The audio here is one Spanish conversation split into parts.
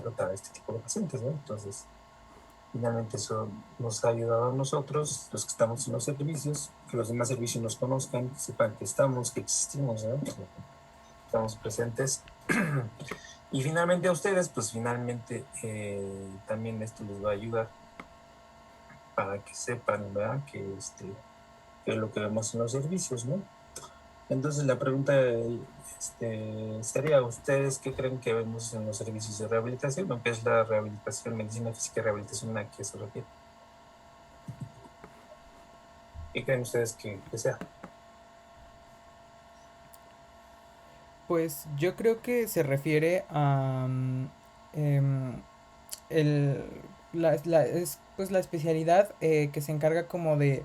tratar a este tipo de pacientes, ¿no? Entonces, finalmente eso nos ha ayudado a nosotros, los que estamos en los servicios, que los demás servicios nos conozcan, que sepan que estamos, que existimos, ¿no? Que estamos presentes. Y finalmente a ustedes, pues finalmente también esto les va a ayudar para que sepan, ¿verdad? Que es lo que vemos en los servicios, ¿no? Entonces la pregunta sería, ¿ustedes qué creen que vemos en los servicios de rehabilitación? ¿O qué es la rehabilitación, medicina física y rehabilitación, a qué se refiere? ¿Qué creen ustedes que sea? Pues yo creo que se refiere a em, el, es pues la especialidad que se encarga como de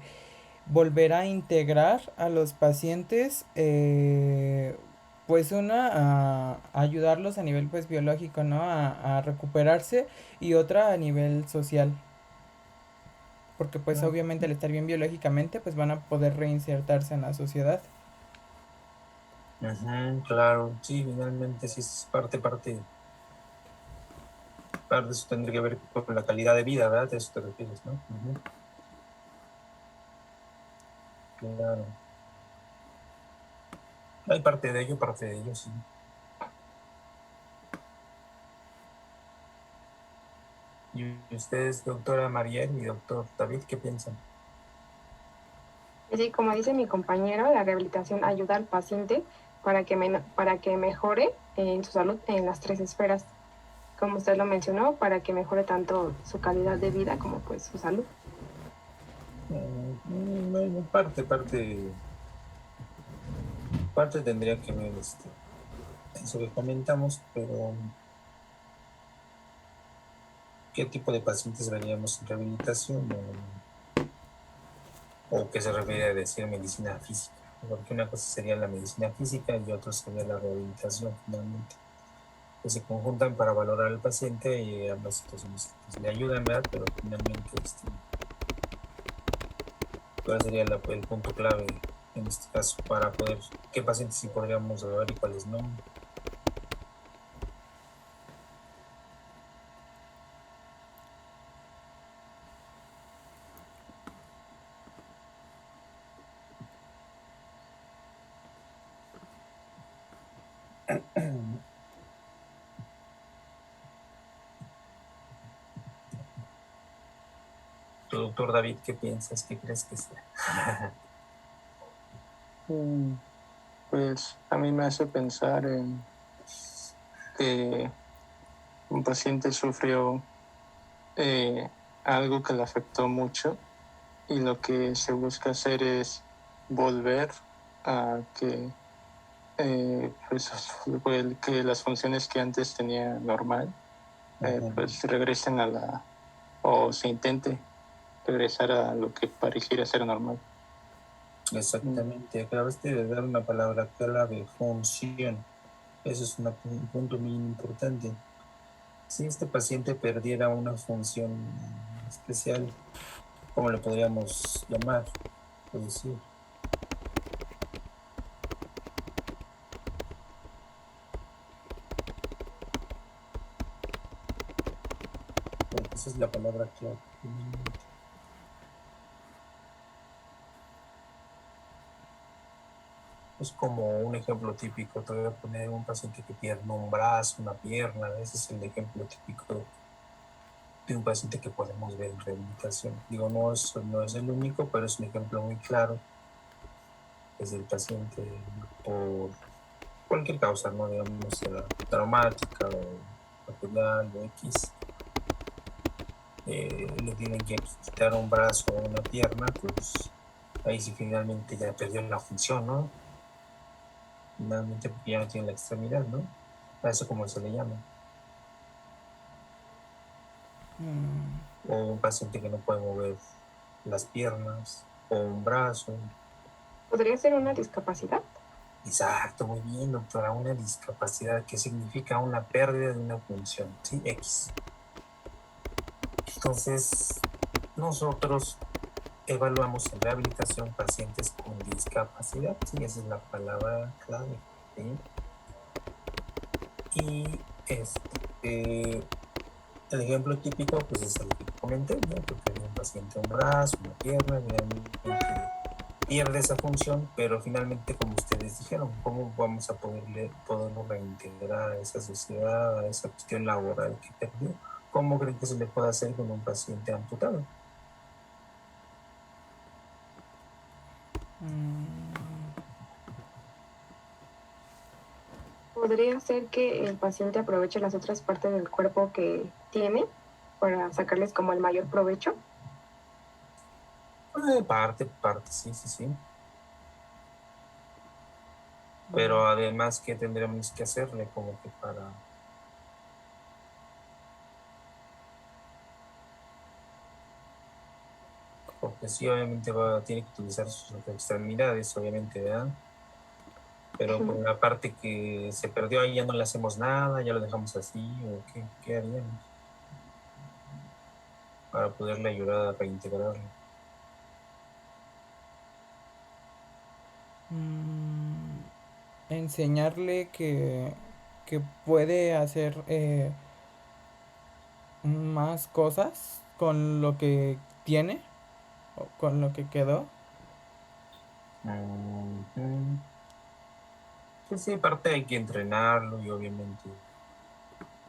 volver a integrar a los pacientes, pues a ayudarlos a nivel pues biológico, ¿no? A recuperarse, y otra a nivel social, porque pues obviamente al estar bien biológicamente pues van a poder reinsertarse en la sociedad. Ujú, claro, sí, finalmente sí es parte de eso tendría que ver con la calidad de vida, ¿verdad? De eso te refieres, ¿no? Ujú, claro. Hay parte de ello, sí. ¿Y ustedes, doctora Mariel y doctor David, qué piensan? Y sí, como dice mi compañero, la rehabilitación ayuda al paciente para que mejore en su salud en las tres esferas, como usted lo mencionó, para que mejore tanto su calidad de vida como pues su salud. Bueno, parte tendría que ver eso que comentamos, pero ¿qué tipo de pacientes veríamos en rehabilitación o qué se refiere a decir medicina física? Porque una cosa sería la medicina física y otra sería la rehabilitación finalmente, que se conjuntan para valorar al paciente y ambas situaciones pues, le ayudan, ¿verdad? Pero finalmente, ¿cuál sería el punto clave en este caso para poder, qué pacientes sí podríamos evaluar y cuáles no? Tu doctor David, ¿qué piensas? ¿Qué crees que sea? Mm, Pues a mí me hace pensar en que un paciente sufrió eh, algo que le afectó mucho, y lo que se busca hacer es volver a pues, que las funciones que antes tenía normal, pues regresen o se intente regresar a lo que pareciera ser normal. Exactamente, acabaste de dar una palabra clave, función. Eso es un punto muy importante. Si este paciente perdiera una función especial, ¿cómo le podríamos llamar? Pues decir, porque esa es la palabra clave. Es como un ejemplo típico, te voy a poner un paciente que pierde un brazo, una pierna, ese es el ejemplo típico de un paciente que podemos ver en rehabilitación. Digo, no es el único, pero es un ejemplo muy claro. Es el paciente por cualquier causa, ¿no? Digamos, sea traumática o material o X, le tienen que quitar un brazo o una pierna, pues ahí sí finalmente ya perdió la función, ¿no? Finalmente porque ya no tiene la extremidad, ¿no? A eso como se le llama. Mm, O un paciente que no puede mover las piernas o un brazo. ¿Podría ser una discapacidad? Exacto, muy bien, doctora. Una discapacidad que significa una pérdida de una función, ¿sí? X. Entonces, nosotros evaluamos en rehabilitación pacientes con discapacidad, sí, esa es la palabra clave, ¿sí? Y el ejemplo típico pues es el que comenté, ¿no? Que pierde un paciente un brazo, una pierna, finalmente pierde esa función, pero finalmente, como ustedes dijeron, ¿cómo vamos a poderlo reintegrar a esa sociedad, a esa cuestión laboral que perdió? ¿Cómo creen que se le puede hacer con un paciente amputado? Podría ser que el paciente aproveche las otras partes del cuerpo que tiene para sacarles como el mayor provecho. Parte, sí. Pero además, ¿qué tendríamos que hacerle como que para... Porque sí, obviamente tiene que utilizar sus otras extremidades, obviamente, ¿verdad? Pero con la parte que se perdió ahí ya no le hacemos nada, ya lo dejamos así, o qué haríamos para poderle ayudar a reintegrarlo. Enseñarle que puede hacer más cosas con lo que tiene o con lo que quedó. Pues sí, parte hay que entrenarlo y obviamente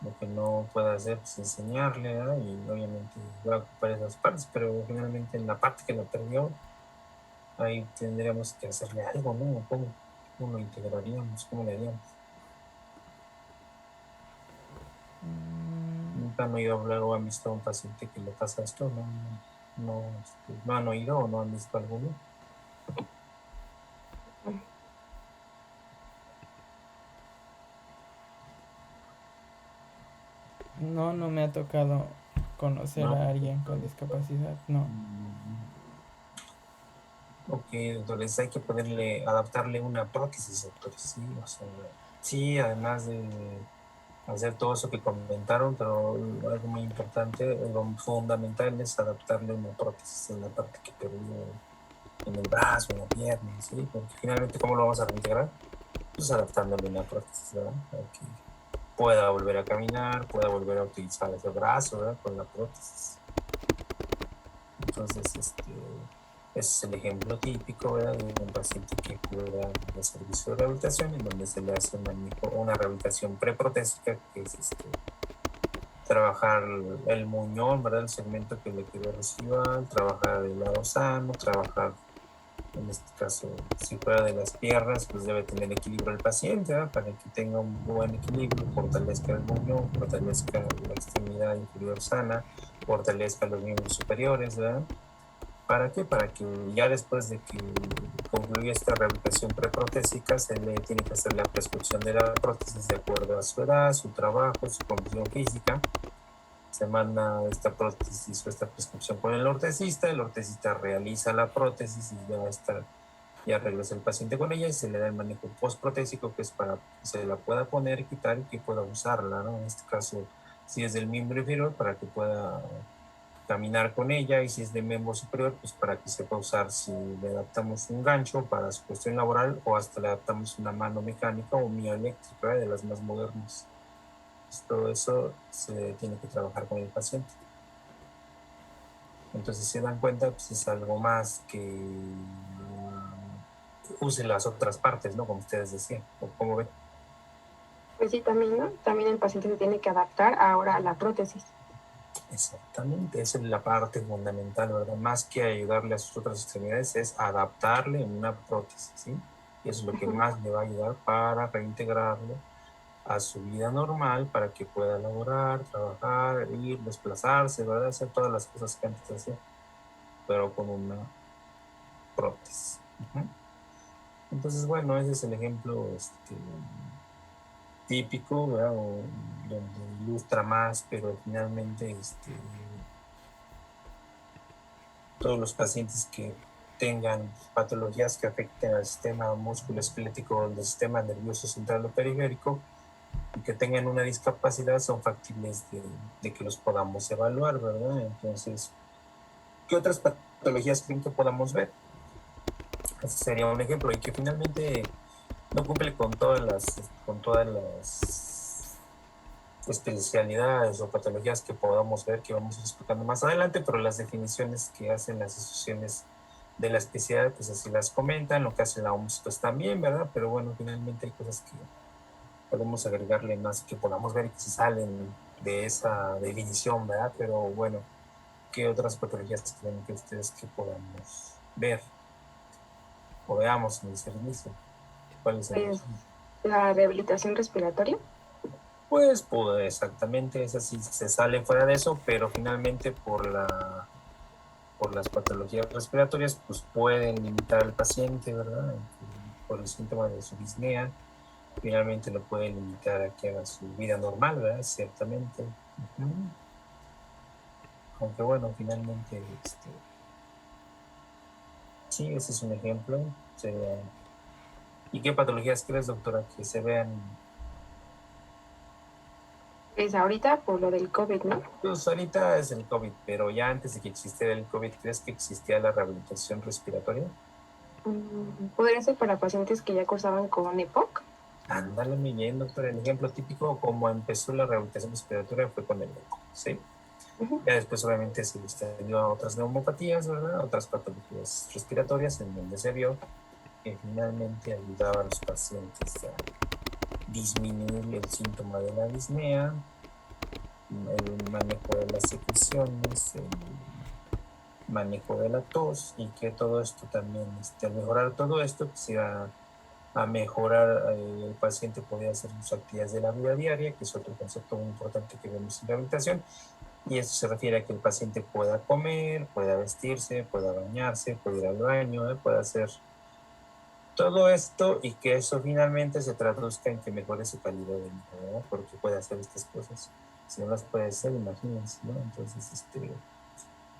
lo que no puede hacer es enseñarle, ¿verdad? Y obviamente va a ocupar esas partes, pero finalmente en la parte que la perdió, ahí tendríamos que hacerle algo, ¿no? ¿Cómo lo integraríamos? ¿Cómo le haríamos? Nunca han oído hablar o han visto a un paciente que le pasa esto, no han oído o no han visto alguno. No, no me ha tocado conocer No. a alguien con discapacidad, no. Ok, entonces hay que adaptarle una prótesis, doctores, sí, o sea, sí, además de hacer todo eso que comentaron, pero algo muy importante, lo fundamental es adaptarle una prótesis en la parte que perdió en el brazo, en la pierna, ¿sí? Porque finalmente, ¿cómo lo vamos a reintegrar? Pues adaptándole una prótesis, ¿verdad? Para que pueda volver a caminar, pueda volver a utilizar ese brazo, ¿verdad? Con la prótesis. Entonces, ese es el ejemplo típico, ¿verdad? De un paciente que acude al servicio de rehabilitación, en donde se le hace una rehabilitación preprotésica, que es trabajar el muñón, ¿verdad? El segmento que le quedó residual, trabajar el lado sano, trabajar, en este caso, si fuera de las piernas, pues debe tener equilibrio el paciente, ¿verdad? Para que tenga un buen equilibrio, fortalezca el muñón, fortalezca la extremidad inferior sana, fortalezca los miembros superiores, ¿verdad? ¿Para qué? Para que ya después de que concluya esta rehabilitación preprotésica, se le tiene que hacer la prescripción de la prótesis de acuerdo a su edad, su trabajo, su condición física. Se manda esta prótesis o esta prescripción con el ortesista realiza la prótesis y ya regresa el paciente con ella y se le da el manejo postprotésico, que es para que se la pueda poner, quitar y que pueda usarla, ¿no? En este caso, si es del miembro inferior, para que pueda caminar con ella, y si es de miembro superior, pues para que sepa usar, si le adaptamos un gancho para su cuestión laboral o hasta le adaptamos una mano mecánica o mioeléctrica, de las más modernas. Pues todo eso se tiene que trabajar con el paciente. Entonces, si se dan cuenta, pues es algo más que use las otras partes, ¿no? Como ustedes decían, o como ven. Pues sí, también, ¿no? También el paciente se tiene que adaptar ahora a la prótesis. Exactamente, esa es la parte fundamental, ¿verdad? Más que ayudarle a sus otras extremidades, es adaptarle una prótesis, ¿sí? Y eso es lo que más le va a ayudar para reintegrarlo a su vida normal, para que pueda laborar, trabajar, ir, desplazarse, ¿verdad? Hacer todas las cosas que antes hacía, pero con una prótesis. Entonces, bueno, ese es el ejemplo típico, ¿verdad? O donde ilustra más, pero finalmente todos los pacientes que tengan patologías que afecten al sistema musculoesquelético o al sistema nervioso central o periférico y que tengan una discapacidad son factibles de que los podamos evaluar, ¿verdad? Entonces, ¿qué otras patologías creen que podamos ver? Ese sería un ejemplo, y que finalmente no cumple con todas las especialidades o patologías que podamos ver, que vamos a ir explicando más adelante, pero las definiciones que hacen las asociaciones de la especialidad, pues así las comentan, lo que hace la OMS, pues también, ¿verdad? Pero bueno, finalmente hay cosas que podemos agregarle más que podamos ver que se salen de esa definición, ¿verdad? Pero bueno, ¿qué otras patologías creen que ustedes que podamos ver o veamos en el servicio? ¿Cuáles son? Pues la rehabilitación respiratoria. Pues exactamente, esa sí se sale fuera de eso, pero finalmente por las patologías respiratorias, pues pueden limitar al paciente, ¿verdad? Por el síntoma de su disnea, finalmente lo pueden limitar a que haga su vida normal, ¿verdad? Ciertamente. Aunque bueno, finalmente, sí, ese es un ejemplo. Sería... ¿Y qué patologías crees, doctora, que se vean? Pues ahorita por lo del COVID, ¿no? Pues ahorita es el COVID, pero ya antes de que existiera el COVID, ¿crees que existía la rehabilitación respiratoria? Podría ser para pacientes que ya cursaban con EPOC. Ándale, muy bien, doctor. El ejemplo típico, como empezó la rehabilitación respiratoria, fue con el eco, ¿sí? Ya después, obviamente, se extendió a otras neumopatías, ¿verdad? Otras patologías respiratorias, en donde se vio que finalmente ayudaba a los pacientes a disminuir el síntoma de la disnea, el manejo de las secreciones, el manejo de la tos, y que todo esto también, al mejorar todo esto, pues iba a mejorar, el paciente podía hacer sus actividades de la vida diaria, que es otro concepto muy importante que vemos en rehabilitación, y esto se refiere a que el paciente pueda comer, pueda vestirse, pueda bañarse, pueda ir al baño, pueda hacer todo esto y que eso finalmente se traduzca en que mejore su calidad de vida, ¿verdad? Porque puede hacer estas cosas. Si no las puede hacer, imagínense, ¿no? Entonces,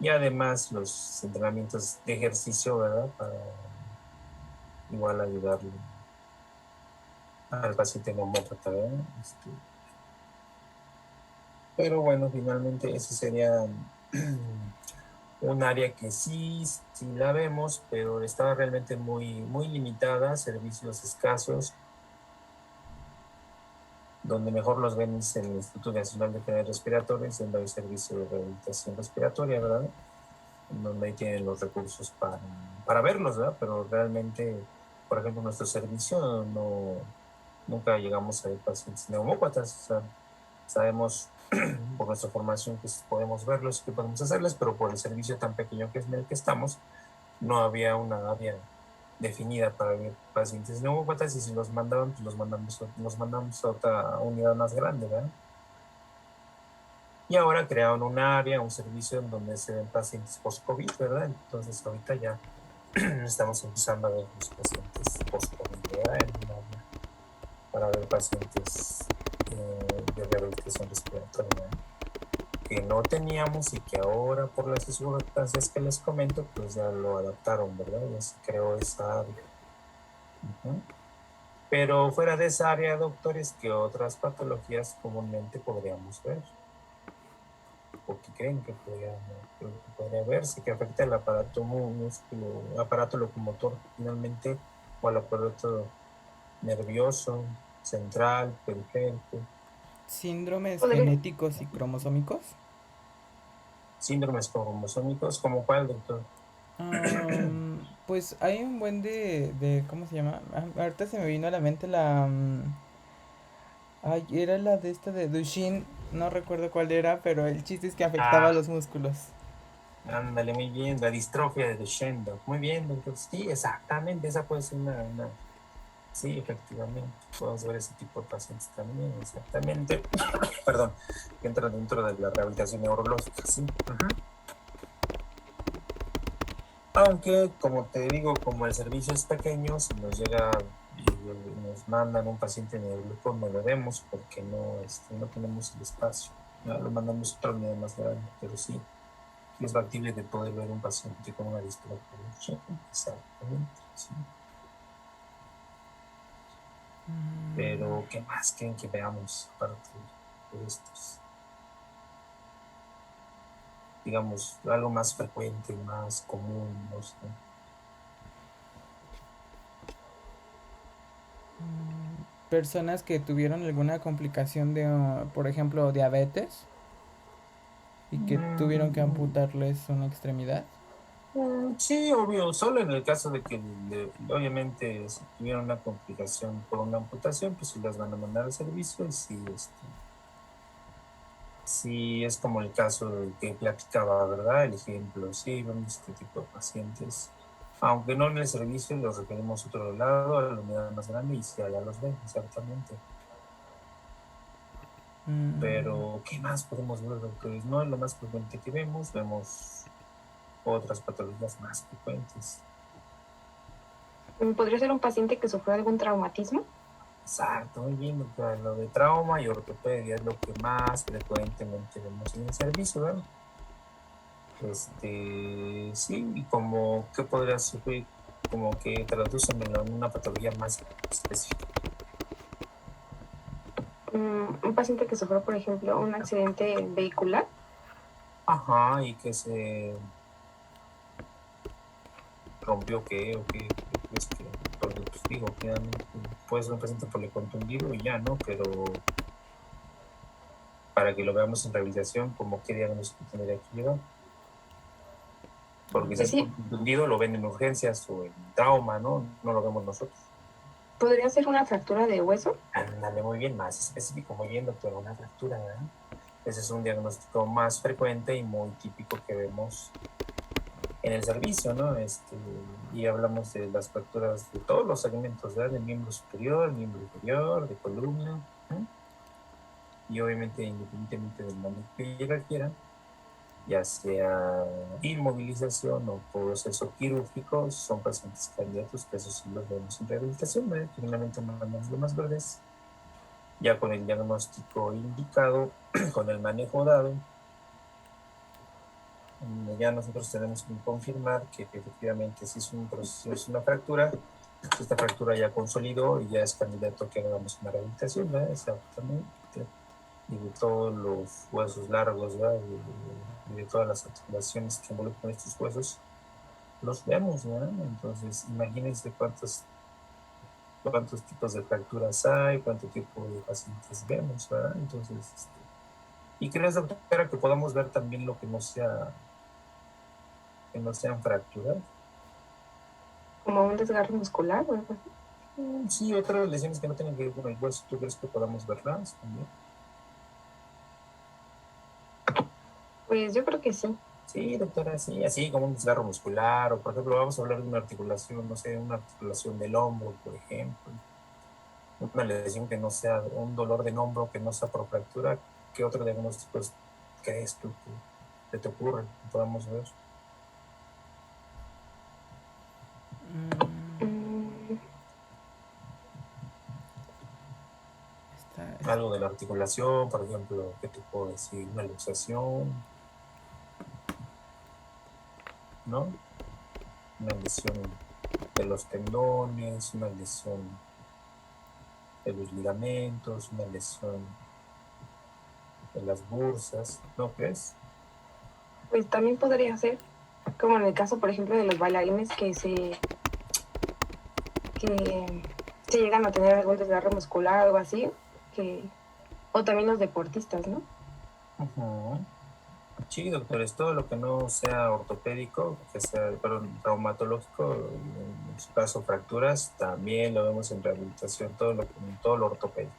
y además los entrenamientos de ejercicio, ¿verdad? Para igual ayudarle al paciente neumópata, ¿verdad? Pero bueno, finalmente ese sería un área que sí la vemos, pero estaba realmente muy limitada, servicios escasos, donde mejor los ven es en el Instituto Nacional de Enfermedades Respiratorias, donde hay servicio de rehabilitación respiratoria, ¿verdad? Donde ahí tienen los recursos para verlos, ¿verdad? Pero realmente, por ejemplo, nuestro servicio nunca llegamos a ver pacientes neumópatas, o sea, sabemos por nuestra formación que podemos verlos, que podemos hacerles, pero por el servicio tan pequeño que es en el que estamos, no había una área definida para ver pacientes neumópatas, y si los mandaban, pues los mandamos a otra unidad más grande, ¿verdad? Y ahora crearon un área, un servicio en donde se ven pacientes post-COVID, ¿verdad? Entonces ahorita ya estamos empezando a ver los pacientes post-COVID, ¿verdad? Para ver pacientes de rehabilitación respiratoria, ¿verdad? Que no teníamos y que ahora por las circunstancias que les comento, pues ya lo adaptaron, ¿verdad? Ya se creó esa área. Pero fuera de esa área, doctores, ¿qué otras patologías comúnmente podríamos ver? ¿O qué creen que podría verse? Que afecta el aparato músculo, aparato locomotor finalmente, o al aparato nervioso, central, periférico. Síndromes Podría, genéticos y cromosómicos. Síndromes cromosómicos, ¿como cuál, doctor? Pues hay un buen de ¿cómo se llama? Ahorita se me vino a la mente la... ay, era la de esta de Duchenne, no recuerdo cuál era, pero el chiste es que afectaba a Ah, los músculos. ándale, muy bien, la distrofia de Duchenne, muy bien, doctor. Sí, exactamente, esa puede ser sí, efectivamente, podemos ver ese tipo de pacientes también, exactamente. Perdón, que entran dentro de la rehabilitación neurológica, sí. Aunque, como te digo, como el servicio es pequeño, si nos llega y nos mandan un paciente neurológico, no lo vemos porque no tenemos el espacio. Ya lo mandamos a otra unidad más grande, pero sí es factible de poder ver un paciente con una distrofia de Duchenne, exactamente, sí. Pero, ¿qué más creen que veamos aparte de estos? Digamos, algo más frecuente, más común, no sé. personas que tuvieron alguna complicación de, por ejemplo, diabetes y que tuvieron que amputarles una extremidad. Sí, obvio, solo en el caso de que obviamente si tuvieran una complicación por una amputación, pues sí las van a mandar al servicio y sí, sí es como el caso del que platicaba, ¿verdad? El ejemplo, sí, vemos este tipo de pacientes. Aunque no en el servicio, los referimos a otro lado, a la unidad más grande y sí, allá los ven, exactamente. Pero, ¿qué más podemos ver, doctores? No es lo más frecuente que vemos otras patologías más frecuentes. ¿Podría ser un paciente que sufrió algún traumatismo? Exacto, muy bien, doctora. Lo de trauma y ortopedia es lo que más frecuentemente vemos en el servicio, ¿verdad? Sí, y como, ¿qué podría sufrir? Como que tradúcemelo en una patología más específica. Un paciente que sufrió, por ejemplo, un accidente vehicular. Ajá, y que se rompió qué o qué crees que, porque pues digo, finalmente puede ser un paciente policontundido y ya, ¿no? Pero para que lo veamos en rehabilitación, como qué diagnóstico tendría que llevar. Porque si Pues es sí, contundido, lo ven en urgencias o en trauma, ¿no? No lo vemos nosotros. podría ser una fractura de hueso. Ándale, muy bien, más específico, muy bien, doctor, una fractura, ¿verdad? Ese es un diagnóstico más frecuente y muy típico que vemos en el servicio, ¿no? Y hablamos de las fracturas de todos los segmentos, ¿verdad? Del miembro superior, miembro inferior, de columna, ¿no? Y obviamente independientemente del manejo que requiera, ya sea inmovilización o proceso quirúrgico, son pacientes candidatos que esos sí los vemos en rehabilitación, ¿verdad? Generalmente mandamos lo más verdes, ya con el diagnóstico indicado, con el manejo dado, ya nosotros tenemos que confirmar que efectivamente si es un proceso, es una fractura, esta fractura ya consolidó y ya es candidato a que hagamos una rehabilitación, ¿verdad? Exactamente. Y de todos los huesos largos, ¿verdad? Y de todas las articulaciones que involucran estos huesos, los vemos, ¿verdad? Entonces, imagínense cuántos tipos de fracturas hay, cuánto tipo de pacientes vemos, ¿verdad? Entonces, y crees, doctora, que podamos ver también lo que no sean fracturas. Como un desgarro muscular o algo así. Sí, otras lesiones que no tengan que ver con el hueso, ¿tú crees que podamos verlas también? Pues yo creo que sí. Sí, doctora, sí, así como un desgarro muscular, o por ejemplo, vamos a hablar de una articulación, no sé, una articulación del hombro, por ejemplo, una lesión que no sea un dolor del hombro, que no sea por fractura. ¿Qué otro diagnóstico crees tú que te ocurre que podamos ver? Mm, Algo de la articulación, por ejemplo, ¿qué te puedo decir? Una luxación, ¿no? Una lesión de los tendones, una lesión de los ligamentos, una lesión de las bursas, ¿no crees? Pues también podría ser, como en el caso, por ejemplo, de los bailarines que se llegan a tener algún desgarro muscular o algo así, que, o también los deportistas, ¿no? Ujú. Sí, doctores, todo lo que no sea ortopédico, que sea, perdón, traumatológico, en su caso fracturas, también lo vemos en rehabilitación, todo lo ortopédico,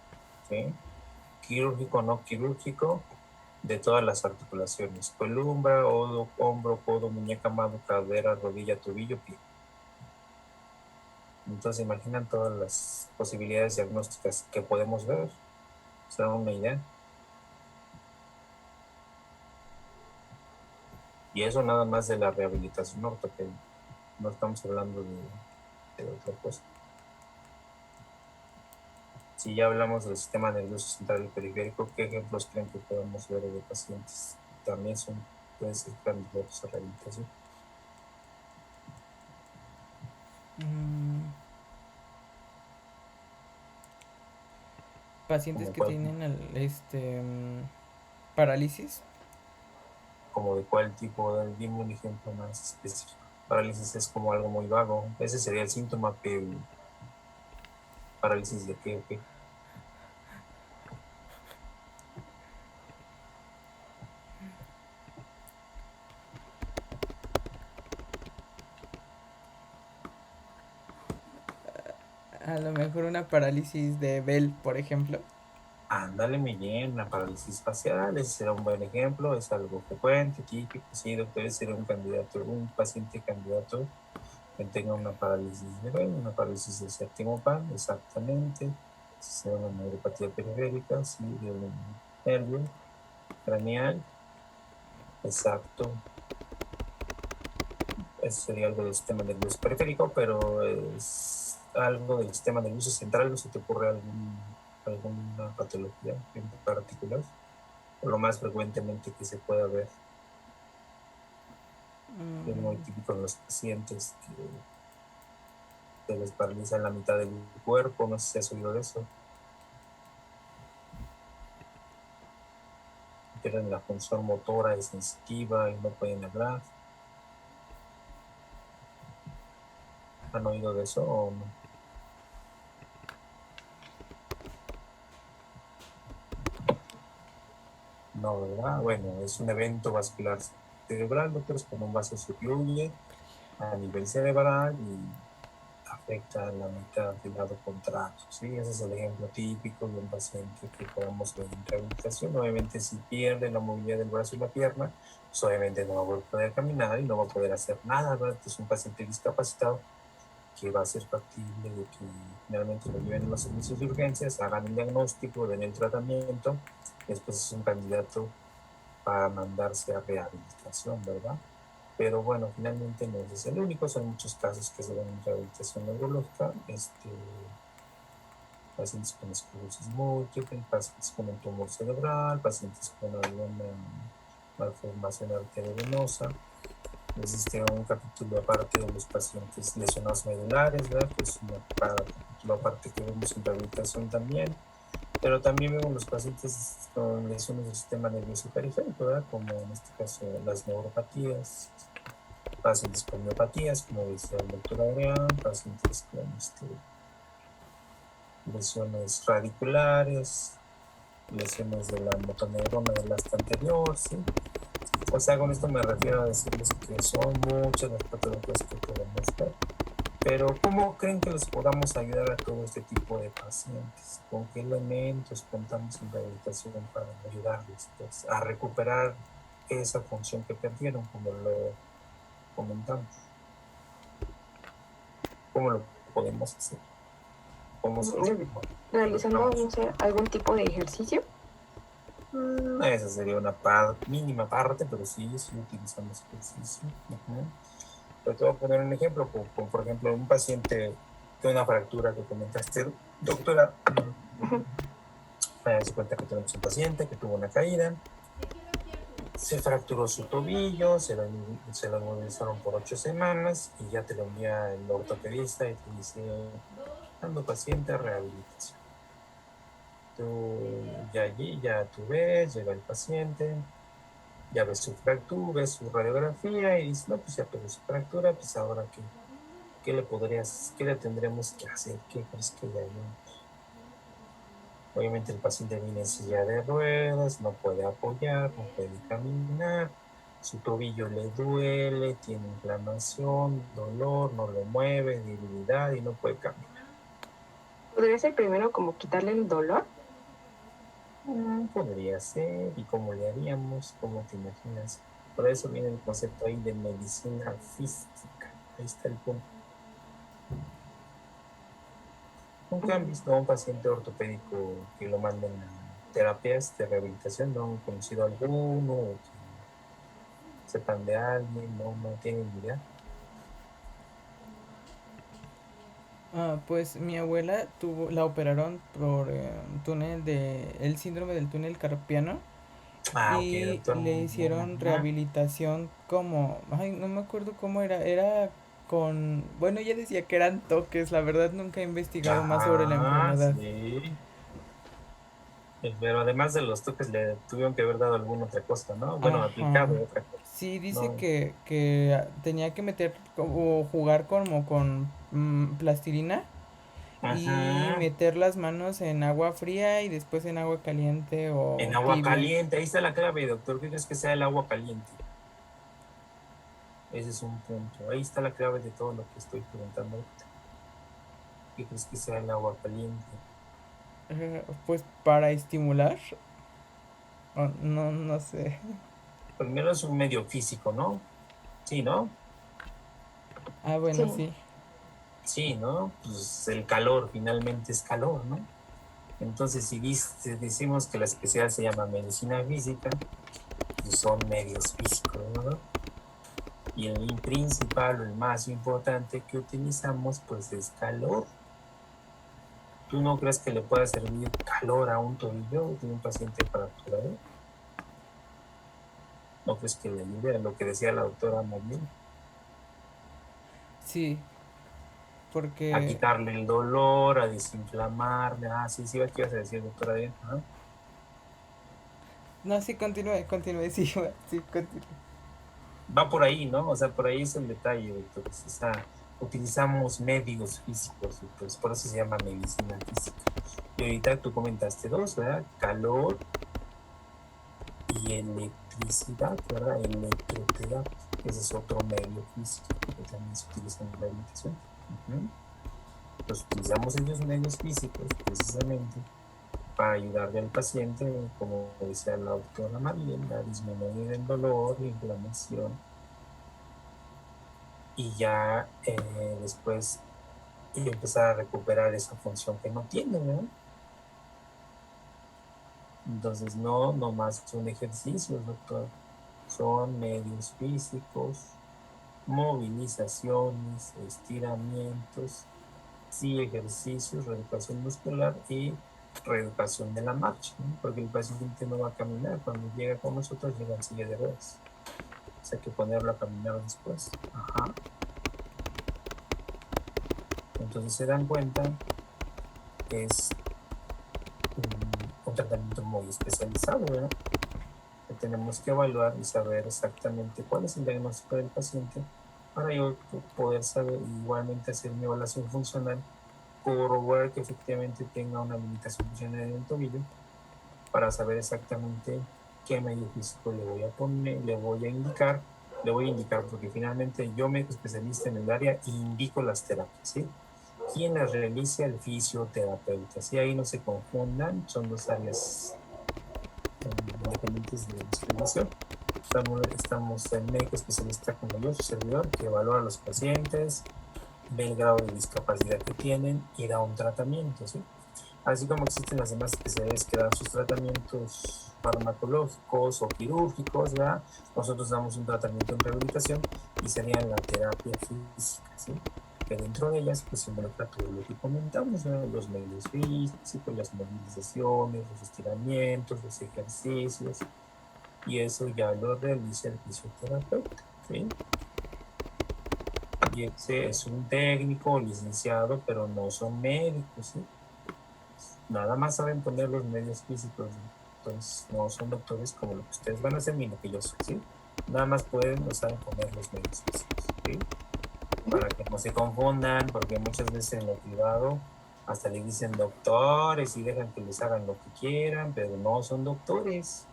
¿sí? Quirúrgico, no quirúrgico, de todas las articulaciones, columna, hombro, codo, muñeca, mano, cadera, rodilla, tobillo, pie. Entonces, imaginan todas las posibilidades diagnósticas que podemos ver, se dan una idea. Y eso nada más de la rehabilitación ortopédica, no estamos hablando de otra cosa. Si ya hablamos del sistema nervioso central y periférico, ¿qué ejemplos creen que podemos ver de pacientes? También pueden ser candidatos a rehabilitación. Pacientes ¿Como que cuál, tienen parálisis. como de cuál tipo? Dime un ejemplo más específico. Parálisis es como algo muy vago. Ese sería el síntoma, pero ¿parálisis de qué o qué? A lo mejor una parálisis de Bell, por ejemplo. Ándale, muy bien, la parálisis facial, ese será un buen ejemplo, es algo frecuente, típico, sí, doctor, sería un candidato, un paciente candidato que tenga una parálisis de Bell, una parálisis del séptimo pan, exactamente, será una neuropatía periférica, sí, de un nervio craneal, exacto. Eso sería algo del sistema nervioso periférico, pero es algo del sistema nervioso central. ¿No se te ocurre alguna patología en particular? O lo más frecuentemente que se pueda ver, es muy típico en los pacientes que se les paraliza la mitad del cuerpo. No sé si has oído de eso. Pierden la función motora y sensitiva y no pueden hablar. ¿Han oído de eso o no? No, ¿verdad? Bueno, es un evento vascular cerebral, doctor, es como un vaso se ocluye a nivel cerebral y afecta a la mitad del lado contrario, ¿sí? Ese es el ejemplo típico de un paciente que podemos ver en rehabilitación. Obviamente, si pierde la movilidad del brazo y la pierna, pues obviamente no va a poder caminar y no va a poder hacer nada, ¿verdad? Es un paciente discapacitado que va a ser factible de que finalmente lo lleven a los servicios de urgencias, hagan el diagnóstico, den el tratamiento, después es un candidato para mandarse a rehabilitación, ¿verdad? Pero bueno, finalmente no es el único, son muchos casos que se dan en rehabilitación neurológica, pacientes con esclerosis múltiple, pacientes con un tumor cerebral, pacientes con alguna malformación arteriovenosa. Existe un capítulo aparte de los pacientes lesionados medulares, ¿verdad? Que es un capítulo aparte que vemos en rehabilitación también. Pero también vemos los pacientes con lesiones del sistema nervioso periférico, ¿verdad? Como en este caso las neuropatías, pacientes con miopatías, como decía el doctor Adrián, pacientes con lesiones radiculares, lesiones de la motoneurona del asta anterior, ¿sí? O sea, con esto me refiero a decirles que son muchas las patologías que podemos ver. Pero ¿cómo creen que les podamos ayudar a todo este tipo de pacientes? ¿Con qué elementos contamos en rehabilitación para ayudarles pues, a recuperar esa función que perdieron, como lo comentamos? ¿Cómo lo podemos hacer? ¿Cómo se Realizando, no sé, algún tipo de ejercicio. Esa sería una mínima parte, pero sí utilizamos ejercicio. Pero te voy a poner un ejemplo, como por ejemplo un paciente de una fractura que comentaste, doctora. Se cuenta que tenemos un paciente que tuvo una caída, se fracturó su tobillo, se lo inmovilizaron por 8 semanas y ya te lo envía el ortopedista y te dice, dando paciente a rehabilitación. Tú ya allí, ya tú ves, llega el paciente, ya ves su fractura, ves su radiografía y dices, no, pues ya tuvo su fractura, pues ahora qué le tendremos que hacer? ¿Qué crees que le haríamos? Obviamente el paciente viene en silla de ruedas, no puede apoyar, no puede caminar, su tobillo le duele, tiene inflamación, dolor, no lo mueve, debilidad y no puede caminar. ¿Podría ser primero como quitarle el dolor? Podría ser, ¿y cómo le haríamos? ¿Cómo te imaginas? Por eso viene el concepto ahí de medicina física. Ahí está el punto. Nunca han visto a un paciente ortopédico que lo manden a terapias de rehabilitación, no han conocido a alguno, o que sepan de alguien, no tienen idea. Pues mi abuela la operaron por el síndrome del túnel carpiano Ok, y doctor. le hicieron rehabilitación como, ay, no me acuerdo cómo era bueno, ella decía que eran toques, la verdad nunca he investigado más sobre la enfermedad. Sí. Pero además de los toques le tuvieron que haber dado alguna otra cosa, ¿no? Bueno, Ajá. aplicado otra cosa. Sí, dice No. que tenía que meter o jugar como con plastilina y Ajá. meter las manos en agua fría y después en agua caliente En o agua tibia. caliente, ahí está la clave, doctor. ¿Qué crees que sea el agua caliente? Ese es un punto. Ahí está la clave de todo lo que estoy preguntando ahorita. ¿Qué crees que sea el agua caliente? Pues para estimular, no, no sé. Primero es un medio físico, ¿no? Sí, ¿no? Ah, bueno, Sí, sí. Sí, ¿no? Pues el calor finalmente es calor, ¿no? Entonces, si decimos que la especialidad se llama medicina física, pues son medios físicos, ¿no? Y el principal o el más importante que utilizamos, pues es calor. ¿Tú no crees que le pueda servir calor a un tobillo de un paciente fracturado? ¿No crees que le ayude a lo que decía la doctora Mariel? Sí, A porque... quitarle el dolor, a desinflamarle. Ah, sí, sí, ¿qué ibas a decir, doctora Mariel? Ajá. No, sí, continúe, sí, sí, continúe. Va por ahí, ¿no? O sea, por ahí es el detalle, doctor. O sea, utilizamos medios físicos, y pues por eso se llama medicina física. Y ahorita tú comentaste dos, ¿verdad? Calor y electricidad, ¿verdad? Electroterapia. Ese es otro medio físico que también se utiliza en la rehabilitación. Ujú. Pues utilizamos esos medios físicos precisamente para ayudarle al paciente, como decía la doctora María, a disminuir el dolor, la inflamación y ya después y empezar a recuperar esa función que no tiene, ¿no? Entonces, no más son ejercicios, doctor. Son medios físicos, movilizaciones, estiramientos, sí, ejercicios, reeducación muscular y reeducación de la marcha, ¿no? Porque el paciente no va a caminar. Cuando llega con nosotros, llega en silla de ruedas. O sea, hay que ponerlo a caminar después. Ajá. Entonces se dan cuenta que es un tratamiento muy especializado, ¿verdad? Que tenemos que evaluar y saber exactamente cuál es el diagnóstico del paciente para yo poder saber igualmente hacer mi evaluación funcional, corroborar que efectivamente tenga una limitación funcional en el tobillo para saber exactamente qué medio físico le voy a poner, le voy a indicar porque finalmente yo médico especialista en el área indico las terapias, ¿sí? Quien las realiza el fisioterapeuta, ¿sí? Ahí no se confundan, son dos áreas independientes de discriminación. Estamos el médico especialista como yo, su servidor, que evalúa a los pacientes, ve el grado de discapacidad que tienen y da un tratamiento, ¿sí? Así como existen las demás especialidades que dan sus tratamientos farmacológicos o quirúrgicos, ¿verdad? Nosotros damos un tratamiento en rehabilitación y sería la terapia física, ¿sí? Que dentro de ellas pues involucra todo lo que comentamos, ¿verdad? Los medios físicos, las movilizaciones, los estiramientos, los ejercicios, y eso ya lo realiza el fisioterapeuta, ¿sí? Y ese es un técnico licenciado, pero no son médicos, ¿sí? Nada más saben poner los medios físicos, ¿no? Entonces no son doctores como lo que ustedes van a hacer ni lo que yo soy, ¿sí? Nada más pueden o saben poner los medios físicos, ¿sí? Para que no se confundan, porque muchas veces en lo privado hasta le dicen doctores y dejan que les hagan lo que quieran, pero no son doctores.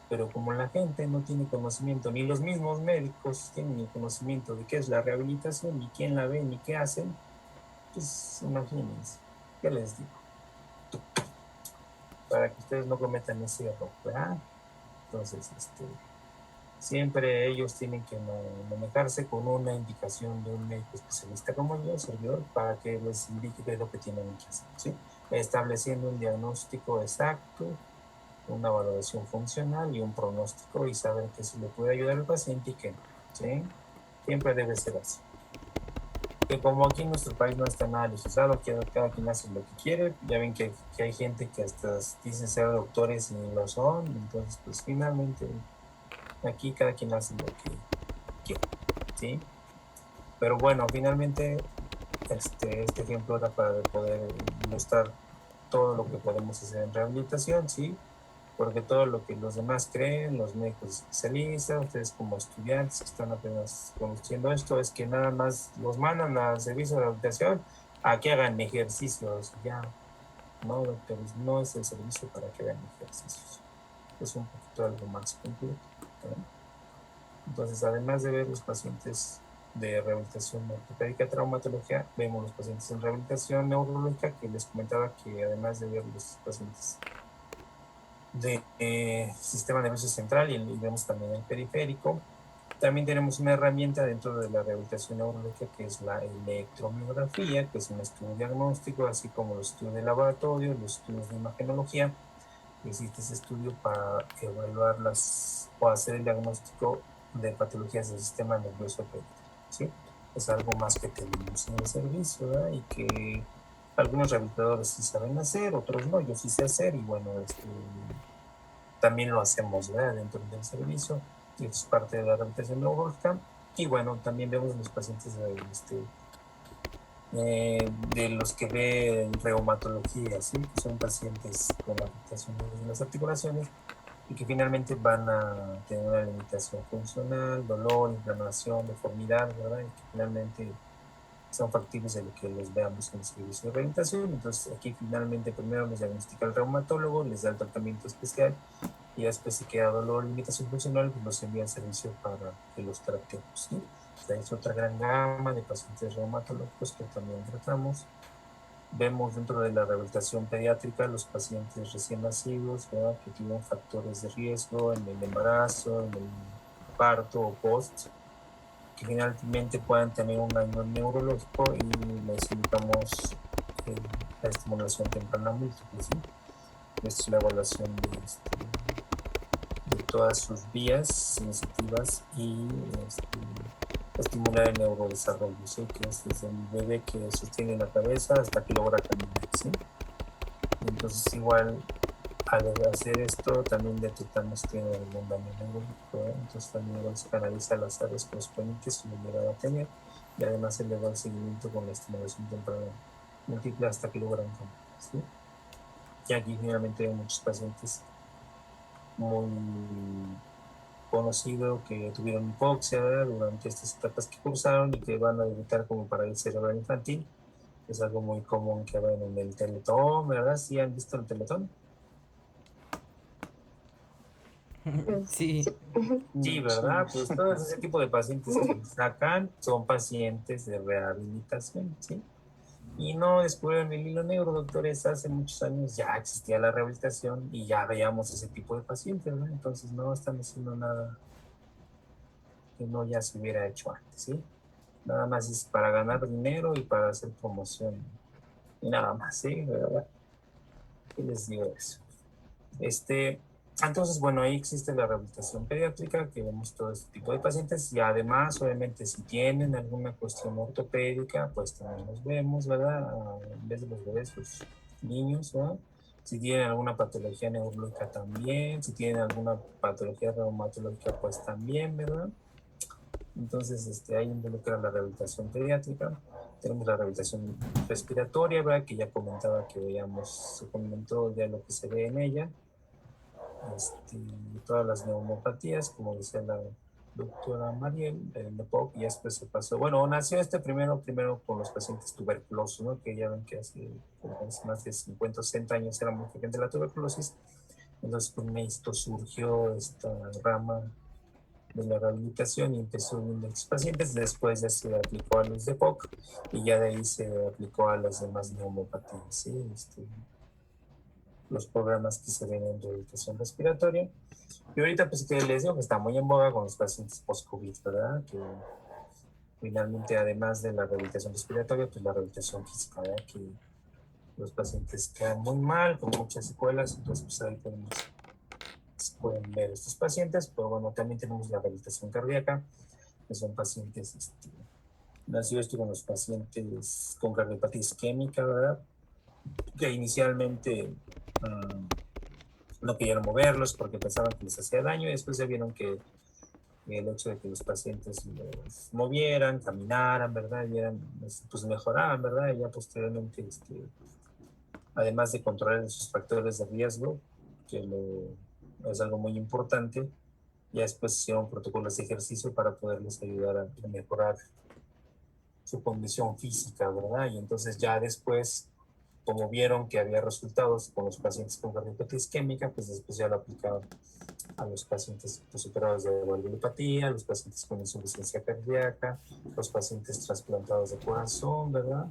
Pero como la gente no tiene conocimiento, ni los mismos médicos tienen ni conocimiento de qué es la rehabilitación, ni quién la ve, ni qué hacen, pues imagínense, ¿qué les digo? Para que ustedes no cometan ese error, ¿verdad? Entonces, siempre ellos tienen que manejarse con una indicación de un médico especialista como yo, servidor, para que les indique qué es lo que tienen que hacer, ¿sí? Estableciendo un diagnóstico exacto, una valoración funcional y un pronóstico y saber que se le puede ayudar al paciente y que no, ¿sí? Siempre debe ser así. Que como aquí en nuestro país no está nada legislado, cada quien hace lo que quiere, ya ven que hay gente que hasta dicen ser doctores y ni lo son, entonces pues finalmente aquí cada quien hace lo que quiere, ¿sí? Pero bueno, finalmente este ejemplo era para poder ilustrar todo lo que podemos hacer en rehabilitación, ¿sí? Porque todo lo que los demás creen, los médicos especialistas, ustedes como estudiantes que están apenas conociendo esto, es que nada más los mandan al servicio de rehabilitación a que hagan ejercicios. Ya, no, doctores, no es el servicio para que hagan ejercicios. Es un poquito algo más completo, ¿no? Entonces, además de ver los pacientes de rehabilitación ortopédica traumatología, vemos los pacientes en rehabilitación neurológica, que les comentaba que además de ver los pacientes de sistema nervioso central y vemos también el periférico, también tenemos una herramienta dentro de la rehabilitación neurológica que es la electromiografía, que es un estudio diagnóstico, así como los estudios de laboratorio, los estudios de imagenología. Existe ese estudio para evaluar o hacer el diagnóstico de patologías del sistema nervioso periférico, ¿sí? Es algo más que tenemos en el servicio, ¿verdad? Y que algunos rehabilitadores sí saben hacer, otros no, yo sí sé hacer, y bueno, también lo hacemos, ¿verdad? Dentro del servicio, y es parte de la rehabilitación neurológica. Y bueno, también vemos los pacientes de los que ven reumatología, ¿sí? Que son pacientes con afectaciones de las articulaciones y que finalmente van a tener una limitación funcional, dolor, inflamación, deformidad, ¿verdad? Y que finalmente son factibles de lo que los veamos en el servicio de rehabilitación. Entonces aquí finalmente primero los diagnostica el reumatólogo, les da el tratamiento especial y después si queda dolor o limitación funcional, pues los envía al servicio para que los tratemos, ¿sí? Es otra gran gama de pacientes reumatológicos que también tratamos. Vemos dentro de la rehabilitación pediátrica los pacientes recién nacidos, ¿verdad? Que tienen factores de riesgo en el embarazo, en el parto o post, que finalmente puedan tener un daño neurológico y les indicamos la estimulación temprana múltiple, ¿sí? Esta es la evaluación de todas sus vías sensitivas y estimular el neurodesarrollo, ¿sí? Que es desde el bebé que sostiene la cabeza hasta que logra caminar, ¿sí? Entonces igual al hacer esto también detectamos que tiene algún daño neurológico, ¿eh? Entonces también igual se canaliza las áreas correspondientes si lo llega a tener, y además se le da el seguimiento con la estimulación temprana múltiple hasta que logran caminar, ¿sí? Y aquí finalmente hay muchos pacientes muy conocido que tuvieron hipoxia, ¿verdad? Durante estas etapas que cursaron y que van a debutar como parálisis cerebral infantil. Es algo muy común que ven en el Teletón, ¿verdad? ¿Sí han visto el Teletón? Sí. Sí. Sí, ¿verdad? Pues todo ese tipo de pacientes que sacan son pacientes de rehabilitación, ¿sí? Y no descubrieron el hilo negro, doctores, hace muchos años ya existía la rehabilitación y ya veíamos ese tipo de pacientes, ¿no? Entonces no están haciendo nada que no ya se hubiera hecho antes, ¿sí? Nada más es para ganar dinero y para hacer promoción. Y nada más, ¿sí? ¿Verdad? ¿Qué les digo de eso? Entonces, bueno, ahí existe la rehabilitación pediátrica, que vemos todo este tipo de pacientes, y además, obviamente, si tienen alguna cuestión ortopédica, pues también los vemos, ¿verdad? En vez de los bebés, los niños, ¿verdad? Si tienen alguna patología neurológica también, si tienen alguna patología reumatológica, pues también, ¿verdad? Entonces, ahí involucra la rehabilitación pediátrica. Tenemos la rehabilitación respiratoria, ¿verdad? Que ya comentaba que veíamos, se comentó ya lo que se ve en ella. Todas las neumopatías, como decía la doctora Mariel, de POC, y después se pasó. Bueno, nació primero con los pacientes tuberculosos, ¿no? Que ya ven que hace más de 50 o 60 años era muy frecuente la tuberculosis. Entonces, con esto surgió esta rama de la rehabilitación y empezó viendo a los pacientes, después ya se aplicó a los de POC y ya de ahí se aplicó a las demás neumopatías, ¿sí? Los programas que se ven en rehabilitación respiratoria. Y ahorita pues que les digo que está muy en boga con los pacientes post-COVID, ¿verdad? Que finalmente además de la rehabilitación respiratoria, pues la rehabilitación física, ¿verdad? Que los pacientes quedan muy mal, con muchas secuelas, entonces pues ahí pueden ver estos pacientes, pero bueno, también tenemos la rehabilitación cardíaca, que son pacientes, nació esto con los pacientes con cardiopatía isquémica, ¿verdad? Que inicialmente no querían moverlos porque pensaban que les hacía daño y después ya vieron que el hecho de que los pacientes los movieran, caminaran, ¿verdad? Y eran, pues mejoraban, ¿verdad? Y ya posteriormente, además de controlar esos factores de riesgo, que es algo muy importante, ya después hicieron protocolos de ejercicio para poderles ayudar a mejorar su condición física, ¿verdad? Y entonces ya después, como vieron que había resultados con los pacientes con cardiopatía isquémica, pues después ya lo aplicaron a los pacientes superados de valvulopatía, a los pacientes con insuficiencia cardíaca, los pacientes trasplantados de corazón, ¿verdad?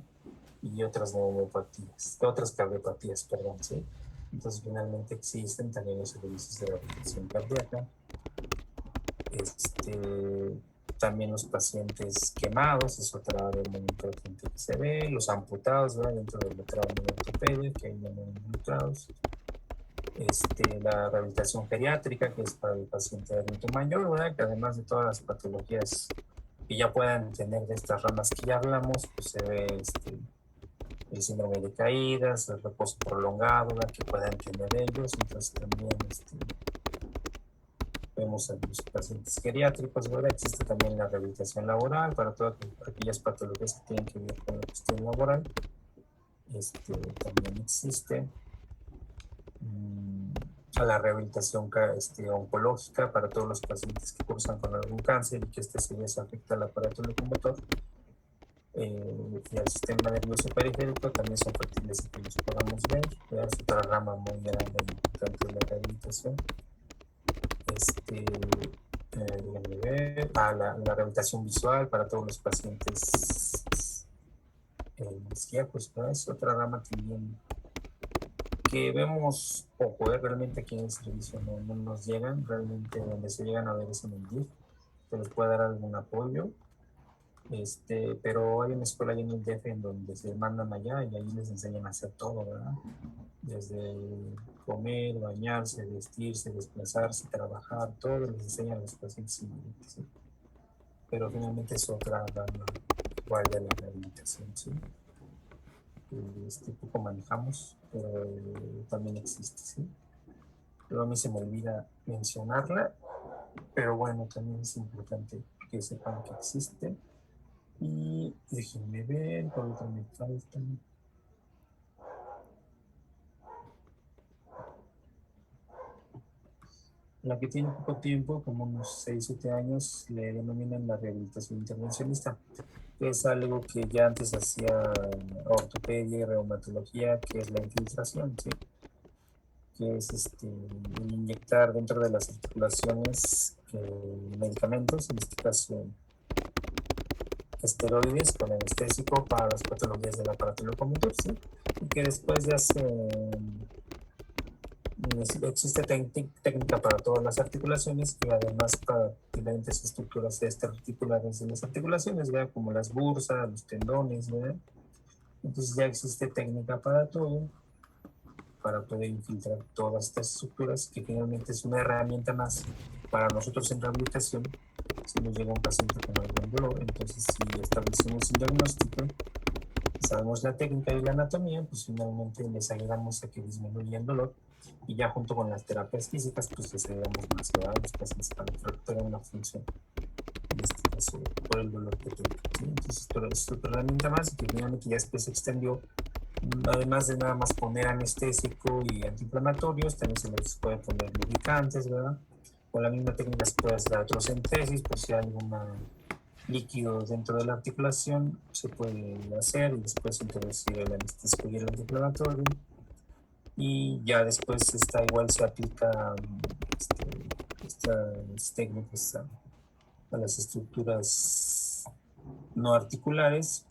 Y otras neumopatías, otras cardiopatías, perdón, ¿sí? Entonces, finalmente existen también los servicios de rehabilitación cardíaca. También los pacientes quemados, es otra área muy importante que se ve, los amputados, ¿verdad? Dentro del trauma de ortopedia, que hay involucrados. La rehabilitación geriátrica, que es para el paciente adulto mayor, ¿verdad? Que además de todas las patologías que ya puedan tener de estas ramas que ya hablamos, pues se ve el síndrome de caídas, el reposo prolongado, ¿verdad? Que puedan tener ellos. Entonces también vemos a los pacientes geriátricos, ¿verdad? Existe también la rehabilitación laboral para todas aquellas patologías que tienen que ver con la cuestión laboral. También existe a la rehabilitación oncológica para todos los pacientes que cursan con algún cáncer y que se les afecta al aparato locomotor y al sistema nervioso periférico. También son factibles que los podamos ver. Es otra rama muy grande e importante de la rehabilitación. Déjenme ver. La rehabilitación visual para todos los pacientes ciegos, ¿verdad? Es otra rama también que vemos poco, realmente aquí en el servicio no nos llegan, realmente donde se llegan a ver es en el DIF, que les puede dar algún apoyo, pero hay una escuela ahí en el DF en donde se mandan allá y ahí les enseñan a hacer todo, ¿verdad? Desde comer, bañarse, vestirse, desplazarse, trabajar, todo les enseñan a los pacientes inmediatos, ¿sí? Pero finalmente es otra rama igual de la rehabilitación, ¿sí? Poco manejamos, pero también existe, ¿sí? Pero a mí se me olvida mencionarla, pero bueno, también es importante que sepan que existe. Y déjenme ver, por otro me falta. La que tiene poco tiempo, como unos 6-7 años, le denominan la rehabilitación intervencionista, que es algo que ya antes hacía ortopedia y reumatología, que es la infiltración, ¿sí? Que es el inyectar dentro de las articulaciones medicamentos, en este caso esteroides con anestésico para las patologías del aparato locomotor, ¿sí? Y que después ya existe técnica para todas las articulaciones y además para diferentes estructuras extraarticulares de las articulaciones, ¿verdad? Como las bursas, los tendones, ¿verdad? Entonces ya existe técnica para todo, para poder infiltrar todas estas estructuras, que finalmente es una herramienta más para nosotros en rehabilitación. Si nos llega un paciente con algún dolor, entonces si establecemos un diagnóstico, sabemos la técnica y la anatomía, pues finalmente les ayudamos a que disminuya el dolor y ya junto con las terapias físicas, pues les ayudamos más a los pacientes para que recuperen una función, en este caso por el dolor que tengan, ¿sí? Entonces es otra herramienta más y que finalmente ya después se extendió. Además de nada más poner anestésico y antiinflamatorios, también se les puede poner lubricantes, ¿verdad? Con la misma técnica se puede hacer artrocentesis, por si hay algún líquido dentro de la articulación, se puede hacer y después introducir el anestésico y el antiinflamatorio. Y ya después igual se aplica estas técnicas a las estructuras no articulares.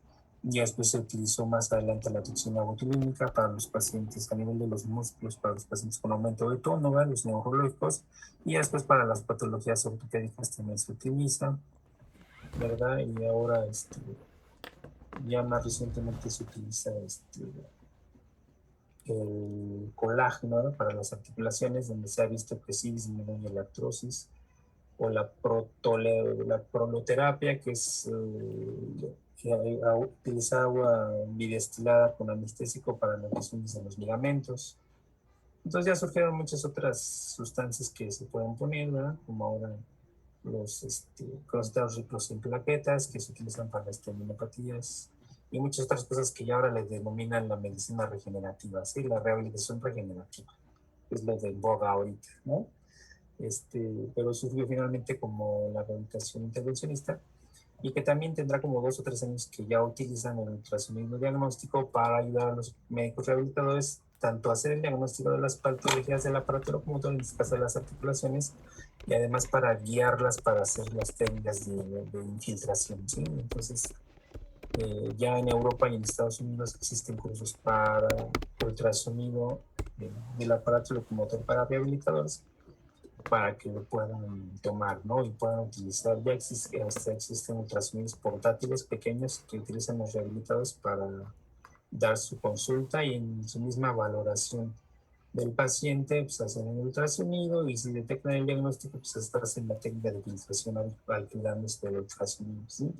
Y después se utilizó más adelante la toxina botulínica para los pacientes a nivel de los músculos, para los pacientes con aumento de tono, ¿verdad? Los neurológicos, y después para las patologías ortopédicas también se utiliza, ¿verdad? Y ahora ya más recientemente se utiliza el colágeno, ¿no? Para las articulaciones, donde se ha visto que sí disminuye la artrosis, o la proloterapia, que es utilizar agua bidestilada con anestésico para las lesiones en los ligamentos. Entonces ya surgieron muchas otras sustancias que se pueden poner, ¿verdad? Como ahora los clústeros ricos en plaquetas que se utilizan para las tendinopatías y muchas otras cosas que ya ahora les denominan la medicina regenerativa, ¿sí? La rehabilitación regenerativa, que es lo de boga ahorita, ¿no? Pero surgió finalmente como la rehabilitación intervencionista y que también tendrá como 2 o 3 años que ya utilizan el ultrasonido diagnóstico para ayudar a los médicos rehabilitadores tanto hacer el diagnóstico de las patologías del aparato locomotor, en este caso de las articulaciones, y además para guiarlas para hacer las técnicas de infiltración, ¿sí? Entonces, ya en Europa y en Estados Unidos existen cursos para ultrasonido del aparato locomotor para rehabilitadores, para que lo puedan tomar, ¿no? Y puedan utilizar. Ya existen ultrasonidos portátiles pequeños que utilizan los rehabilitadores para dar su consulta y en su misma valoración del paciente, pues hacen el ultrasonido y si detectan el diagnóstico, pues hacen la técnica de filtración alquilándose del ultrasonido, ¿sí?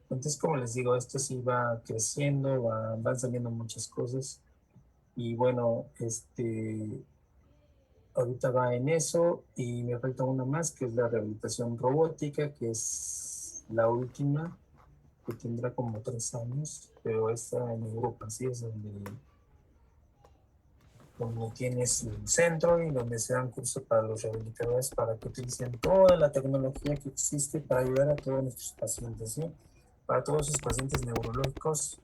Entonces, como les digo, esto sí va creciendo, van saliendo muchas cosas y bueno, ahorita va en eso y me falta una más que es la rehabilitación robótica, que es la última, que tendrá como 3 años, pero está en Europa, sí, es donde tienes un centro y donde se dan cursos para los rehabilitadores para que utilicen toda la tecnología que existe para ayudar a todos nuestros pacientes, ¿sí? Para todos esos pacientes neurológicos,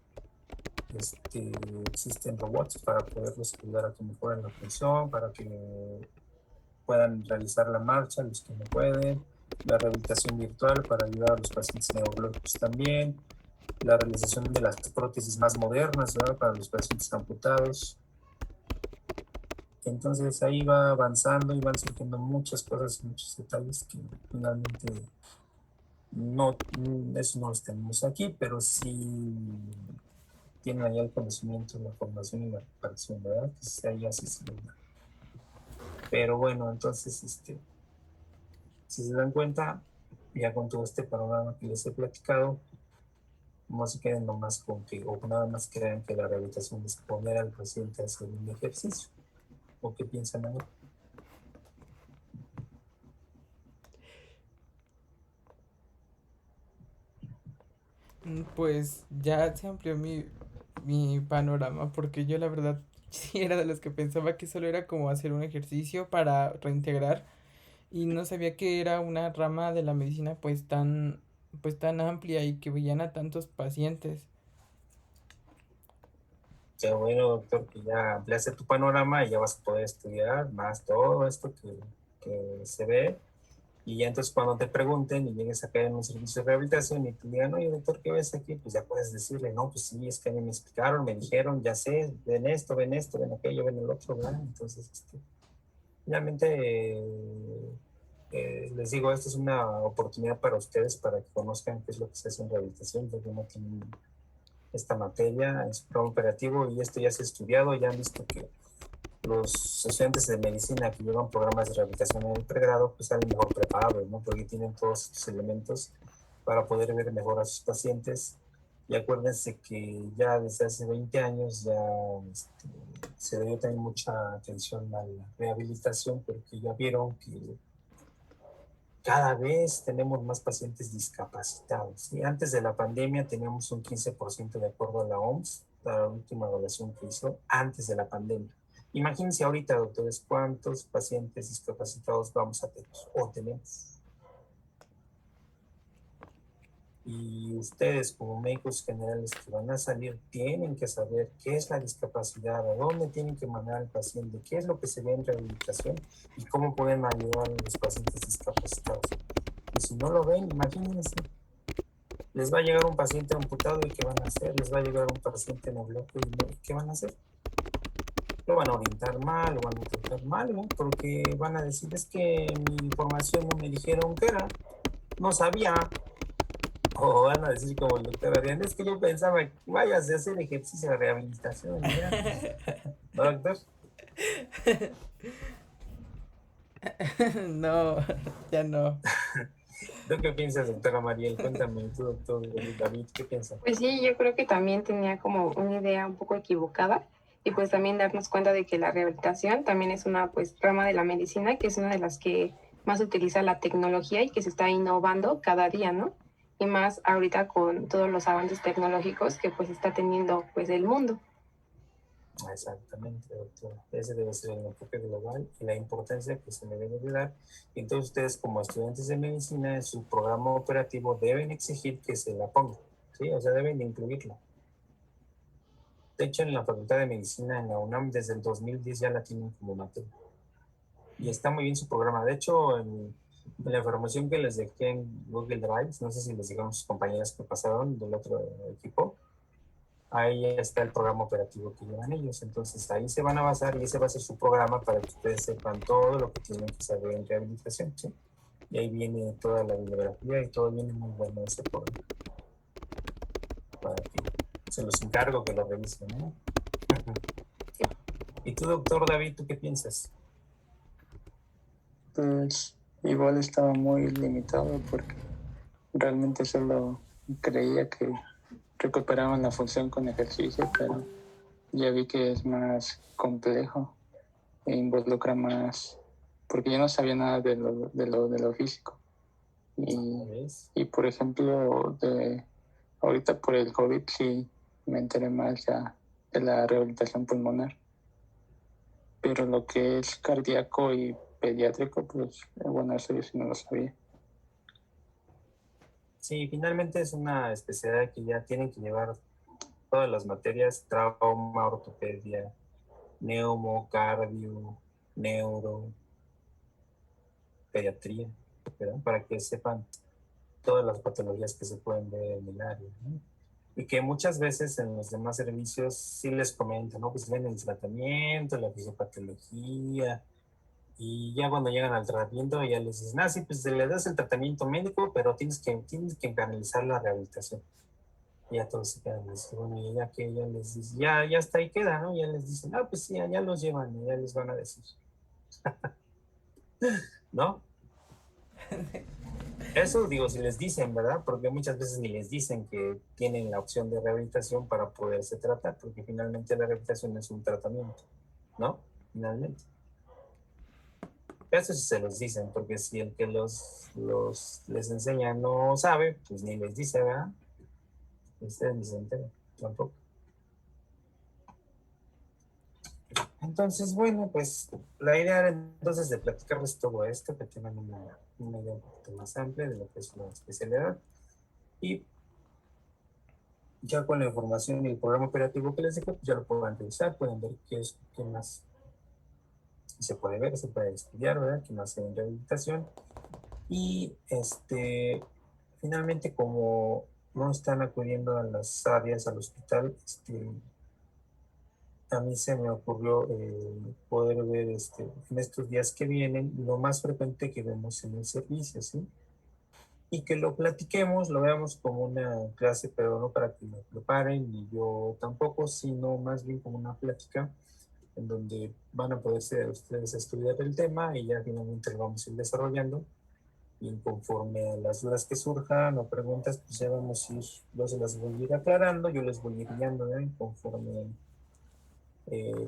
existen robots para poderlos ayudar a que mejoren la función, para que puedan realizar la marcha, los que no pueden, la rehabilitación virtual para ayudar a los pacientes neurológicos también, la realización de las prótesis más modernas, ¿verdad? Para los pacientes amputados. Entonces ahí va avanzando y van surgiendo muchas cosas y muchos detalles que finalmente no, eso no los tenemos aquí, pero sí tienen allá el conocimiento, la formación y la preparación, ¿verdad? Entonces ahí así se les da. Pero bueno, entonces, si se dan cuenta, ya con todo este panorama que les he platicado, no se queden nomás con que, o nada más crean que la rehabilitación es poner al paciente a hacer un ejercicio, o qué piensan ahora. Pues ya se amplió mi panorama porque yo la verdad sí era de los que pensaba que solo era como hacer un ejercicio para reintegrar y no sabía que era una rama de la medicina pues tan amplia y que veían a tantos pacientes. Qué bueno, doctor, que ya ampliaste tu panorama y ya vas a poder estudiar más todo esto que se ve. Y ya entonces cuando te pregunten y llegues a caer en un servicio de rehabilitación y te digan, oye, doctor, ¿qué ves aquí? Pues ya puedes decirle, no, pues sí, es que a mí me explicaron, me dijeron, ya sé, ven esto, ven aquello, ven el otro, ¿verdad? Entonces, finalmente, les digo, esta es una oportunidad para ustedes para que conozcan qué es lo que se hace en rehabilitación, porque no tienen esta materia en su programa operativo y esto ya se ha estudiado, ya han visto que los estudiantes de medicina que llevan programas de rehabilitación en el pregrado, pues salen mejor preparados, ¿no? Porque tienen todos estos elementos para poder ver mejor a sus pacientes. Y acuérdense que ya desde hace 20 años ya se dio también mucha atención a la rehabilitación porque ya vieron que cada vez tenemos más pacientes discapacitados. ¿Sí? Antes de la pandemia teníamos un 15% de acuerdo a la OMS, la última evaluación que hizo, antes de la pandemia. Imagínense ahorita, doctores, cuántos pacientes discapacitados vamos a tener o tenemos. Y ustedes como médicos generales que van a salir tienen que saber qué es la discapacidad, a dónde tienen que mandar al paciente, qué es lo que se ve en rehabilitación y cómo pueden ayudar a los pacientes discapacitados. Y si no lo ven, imagínense, les va a llegar un paciente amputado y ¿qué van a hacer? Les va a llegar un paciente neurológico y ¿qué van a hacer? Lo van a orientar mal, lo van a tratar mal, ¿no? Porque van a decir, es que mi información no me dijeron qué era, no sabía. O van a decir como el doctor Adrián, es que yo pensaba, váyase a hacer ejercicio de rehabilitación, ya. ¿No, doctor? No, ya no. ¿Tú qué piensas, doctora Mariel? Cuéntame, tú, doctor David, ¿qué piensas? Pues sí, yo creo que también tenía como una idea un poco equivocada y pues también darnos cuenta de que la rehabilitación también es una pues rama de la medicina que es una de las que más utiliza la tecnología y que se está innovando cada día, ¿no? Y más ahorita con todos los avances tecnológicos que pues está teniendo pues el mundo. Exactamente, doctor. Ese debe ser el enfoque global y la importancia que se le debe de dar. Y entonces ustedes como estudiantes de medicina en su programa operativo deben exigir que se la ponga, ¿sí? O sea, deben de incluirla. De hecho, en la Facultad de Medicina en la UNAM desde el 2010 ya la tienen como materia. Y está muy bien su programa. De hecho, en la información que les dejé en Google Drive, no sé si les dijeron sus compañeras que pasaron del otro equipo, ahí está el programa operativo que llevan ellos. Entonces ahí se van a basar y ese va a ser su programa para que ustedes sepan todo lo que tienen que saber en rehabilitación, ¿sí? Y ahí viene toda la bibliografía y todo viene muy bueno ese programa. Para que se los encargo que lo revisen, ¿no? ¿Y tú, doctor David, tú qué piensas? Pues igual estaba muy limitado porque realmente solo creía que recuperaban la función con ejercicio, pero ya vi que es más complejo e involucra más, porque yo no sabía nada de lo físico. Y por ejemplo, ahorita por el COVID sí me enteré más ya de la rehabilitación pulmonar, pero lo que es cardíaco y pediátrico, pues bueno, eso yo sí no lo sabía. Sí, finalmente es una especialidad que ya tienen que llevar todas las materias: trauma, ortopedia, neumo, cardio, neuro, pediatría, ¿verdad? Para que sepan todas las patologías que se pueden ver en el área, ¿no? Y que muchas veces en los demás servicios sí les comentan, ¿no? Pues ven el tratamiento, la fisiopatología, y ya cuando llegan al tratamiento ya les dicen, sí, pues le das el tratamiento médico, pero tienes que canalizar la rehabilitación. Y ya todos se quedan así, bueno, y ya que ya les dice, ya hasta ahí queda, ¿no? Ya les dicen, pues sí, ya los llevan, y ya les van a decir, ¿no? Eso digo, si les dicen, ¿verdad? Porque muchas veces ni les dicen que tienen la opción de rehabilitación para poderse tratar, porque finalmente la rehabilitación es un tratamiento, ¿no? Finalmente. Eso sí se los dicen, porque si el que les enseña no sabe, pues ni les dice, ¿verdad? Ustedes ni se enteran, tampoco. Entonces, bueno, pues la idea era entonces de platicarles todo esto, que tengan una idea un poquito más amplia de lo que es la especialidad. Y ya con la información y el programa operativo que les dije, pues ya lo pueden revisar, pueden ver qué más se puede ver, se puede estudiar, ¿verdad? Qué más hay en rehabilitación. Y finalmente, como no están acudiendo a las áreas, al hospital, a mí se me ocurrió poder ver en estos días que vienen lo más frecuente que vemos en el servicio, ¿sí? Y que lo platiquemos, lo veamos como una clase, pero no para que lo preparen, ni yo tampoco, sino más bien como una plática en donde van a poder ustedes estudiar el tema y ya finalmente lo vamos a ir desarrollando. Y conforme a las dudas que surjan o preguntas, pues ya vamos a ir, yo se las voy a ir aclarando, yo les voy a ir guiando conforme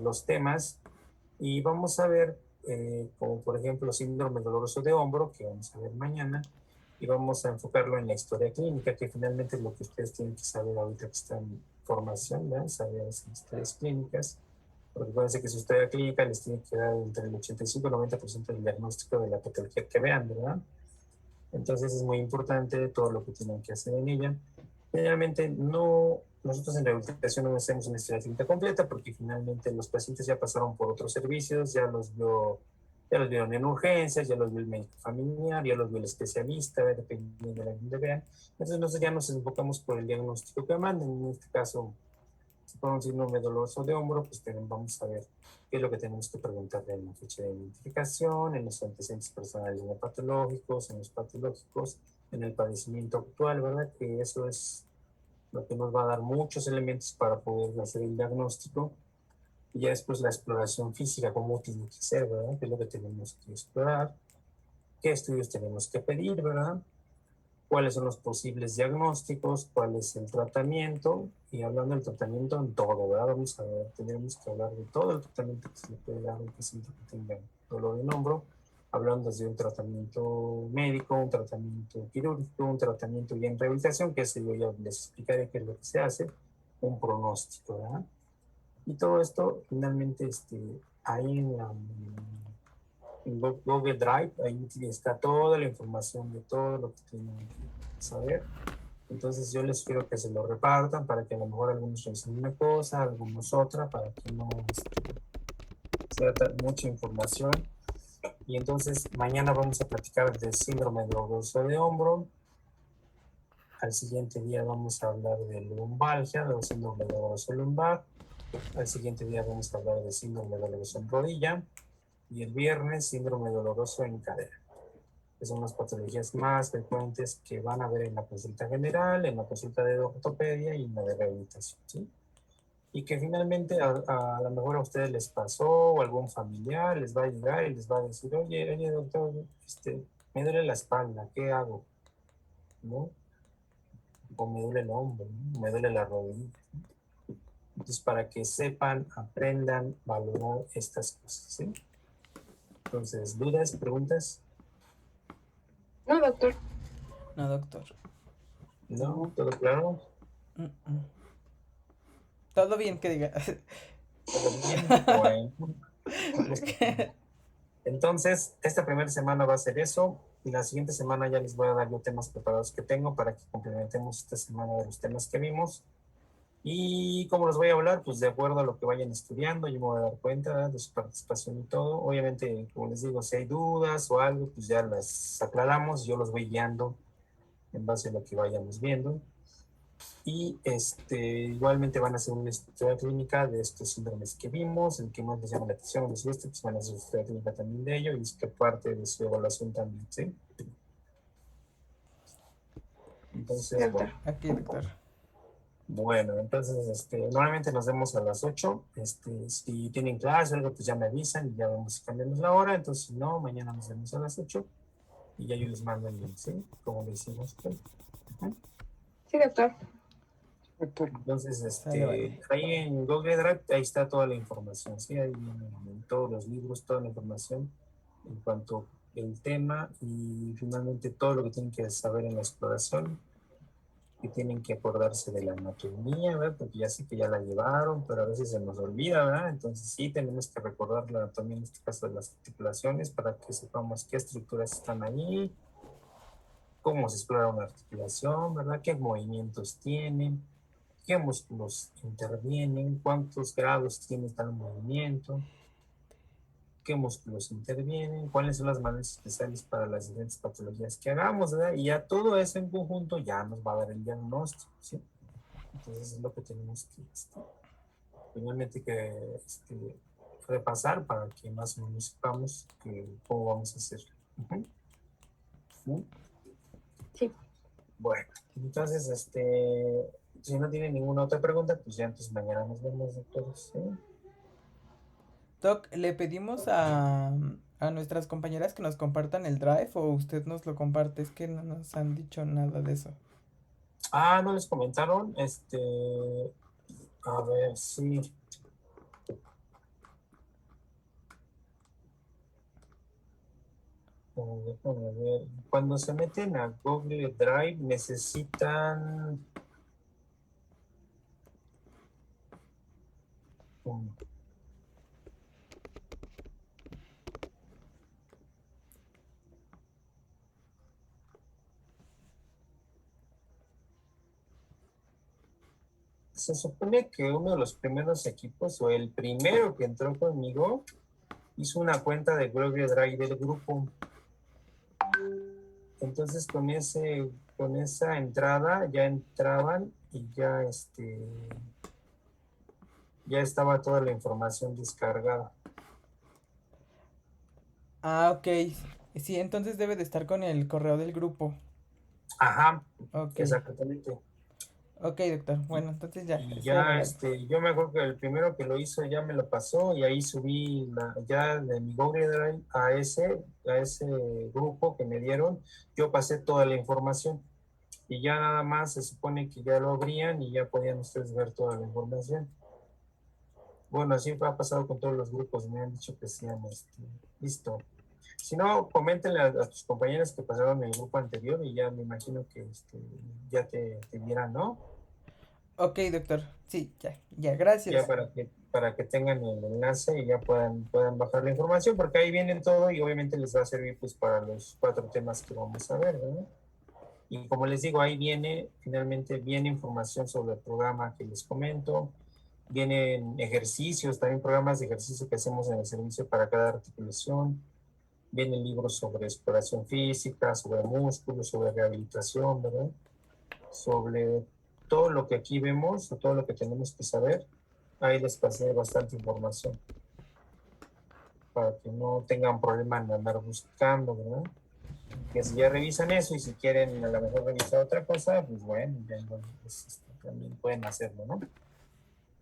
los temas. Y vamos a ver, como por ejemplo, síndrome doloroso de hombro, que vamos a ver mañana, y vamos a enfocarlo en la historia clínica, que finalmente es lo que ustedes tienen que saber ahorita que están en formación, ¿no? Saber las historias clínicas, porque acuérdense que su historia clínica les tiene que dar entre el 85 y 90% del diagnóstico de la patología que vean, ¿verdad? Entonces es muy importante todo lo que tienen que hacer en ella. Generalmente no, nosotros en rehabilitación no hacemos una historia clínica completa porque finalmente los pacientes ya pasaron por otros servicios, ya los vieron en urgencias, ya los vio el médico familiar, ya los vio el especialista, dependiendo de la que vean. Entonces nosotros ya nos enfocamos por el diagnóstico que manden. En este caso, si por un síndrome doloroso de hombro, pues vamos a ver qué es lo que tenemos que preguntarle en la fecha de identificación, en los antecedentes personales no patológicos, en los patológicos, en el padecimiento actual, ¿verdad? Que eso es lo que nos va a dar muchos elementos para poder hacer el diagnóstico. Y ya después la exploración física, cómo tiene que ser, ¿verdad? ¿Qué es lo que tenemos que explorar? ¿Qué estudios tenemos que pedir, ¿verdad? ¿Cuáles son los posibles diagnósticos? ¿Cuál es el tratamiento? Y hablando del tratamiento en todo, ¿verdad? Vamos a ver, tenemos que hablar de todo el tratamiento que se le puede dar a un paciente que tenga dolor de hombro, hablando desde un tratamiento médico, un tratamiento quirúrgico, un tratamiento ya en rehabilitación, que ese yo ya les explicaré qué es lo que se hace, un pronóstico, ¿verdad? Y todo esto, finalmente, ahí en Google Drive, ahí está toda la información de todo lo que tienen que saber. Entonces yo les sugiero que se lo repartan para que a lo mejor algunos revisen una cosa, algunos otra, para que no sea mucha información. Y entonces mañana vamos a platicar del síndrome doloroso de hombro. Al siguiente día vamos a hablar de lumbalgia, del síndrome doloroso lumbar. Al siguiente día vamos a hablar de síndrome doloroso en rodilla. Y el viernes, síndrome doloroso en cadera, que son las patologías más frecuentes que van a ver en la consulta general, en la consulta de ortopedia y en la de rehabilitación, ¿sí? Y que finalmente a lo mejor a ustedes les pasó o algún familiar les va a llegar y les va a decir, oye doctor, me duele la espalda, ¿qué hago? ¿No? O me duele el hombro, ¿no? Me duele la rodilla. Entonces, para que sepan, aprendan, valorar estas cosas, ¿sí? Entonces, ¿dudas, preguntas? No, doctor. No, doctor. ¿No? ¿Todo claro? Todo bien que diga. ¿Todo bien? Bueno. Entonces, esta primera semana va a ser eso. Y la siguiente semana ya les voy a dar yo temas preparados que tengo para que complementemos esta semana de los temas que vimos. Y como les voy a hablar, pues de acuerdo a lo que vayan estudiando, yo me voy a dar cuenta, ¿verdad?, de su participación y todo. Obviamente, como les digo, si hay dudas o algo, pues ya las aclaramos. Yo los voy guiando en base a lo que vayamos viendo. Y igualmente van a hacer una historia clínica de estos síndromes que vimos, el que más les llama la atención, les gusta, pues van a hacer una historia clínica también de ello y es que parte de su evaluación también, ¿sí? Entonces, bueno. Aquí, doctor. Bueno, entonces, normalmente nos vemos a las 8. Si tienen clase o algo, pues ya me avisan y ya vamos a cambiarnos la hora. Entonces, si no, mañana nos vemos a las 8 y ya yo les mando el link, ¿sí? Como lo hicimos hoy. Sí, doctor. Entonces, Vale. ahí en Google Drive, ahí está toda la información, ¿sí? Ahí en todos los libros, toda la información en cuanto al tema y finalmente todo lo que tienen que saber en la exploración, que tienen que acordarse de la anatomía, ¿verdad? Porque ya sé que ya la llevaron, pero a veces se nos olvida, ¿verdad? Entonces sí tenemos que recordar la anatomía, en este caso de las articulaciones, para que sepamos qué estructuras están ahí, cómo se explora una articulación, ¿verdad? ¿Qué movimientos tienen? ¿Qué músculos intervienen? ¿Cuántos grados tiene tal movimiento? ¿Qué músculos intervienen? ¿Cuáles son las maneras especiales para las diferentes patologías que hagamos, ¿verdad? Y ya todo eso en conjunto ya nos va a dar el diagnóstico, ¿sí? Entonces es lo que tenemos que finalmente repasar para que más o menos sepamos cómo vamos a hacer. ¿Sí? Sí. Bueno, entonces, si no tienen ninguna otra pregunta, pues ya entonces mañana nos vemos, doctores, ¿sí? Doc, ¿le pedimos a nuestras compañeras que nos compartan el drive o usted nos lo comparte? Es que no nos han dicho nada de eso. Ah, ¿no les comentaron? A ver, sí. Déjame ver. Cuando se meten a Google Drive necesitan se supone que uno de los primeros equipos o el primero que entró conmigo hizo una cuenta de Google Drive del grupo. Entonces con esa entrada ya entraban y ya estaba toda la información descargada. Ah, ok. Sí, entonces debe de estar con el correo del grupo. Ajá, Ok. exactamente. Ok, doctor. Bueno, entonces ya, Y estoy ya, arreglado. yo me acuerdo que el primero que lo hizo ya me lo pasó y ahí subí ya de mi Google Drive a ese grupo que me dieron, yo pasé toda la información y ya nada más se supone que ya lo abrían y ya podían ustedes ver toda la información. Bueno, así ha pasado con todos los grupos, me han dicho que sean listo. Si no, coméntenle a tus compañeros que pasaron el grupo anterior y ya me imagino que ya te dirán, ¿no? Ok, doctor. Sí, ya, gracias. Ya para que tengan el enlace y ya puedan bajar la información, porque ahí viene todo y obviamente les va a servir pues para los 4 temas que vamos a ver, ¿no? Y como les digo, ahí finalmente viene información sobre el programa que les comento, vienen ejercicios, también programas de ejercicio que hacemos en el servicio para cada articulación, vienen libros sobre exploración física, sobre músculos, sobre rehabilitación, ¿verdad? Sobre todo lo que aquí vemos o todo lo que tenemos que saber. Ahí les pasé bastante información para que no tengan problema en andar buscando, ¿verdad? Que si ya revisan eso y si quieren a lo mejor revisar otra cosa, pues bueno, ya, pues, también pueden hacerlo, ¿no?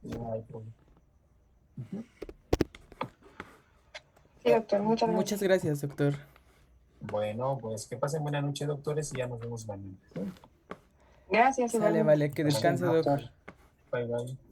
No hay problema. Sí, doctor, muchas Muchas gracias. gracias, doctor. Bueno, pues que pasen buena noche, doctores, y ya nos vemos mañana. ¿Sí? Gracias, Sale, igualmente. vale, que Sí, descanse, doc. doctor. Bye, bye.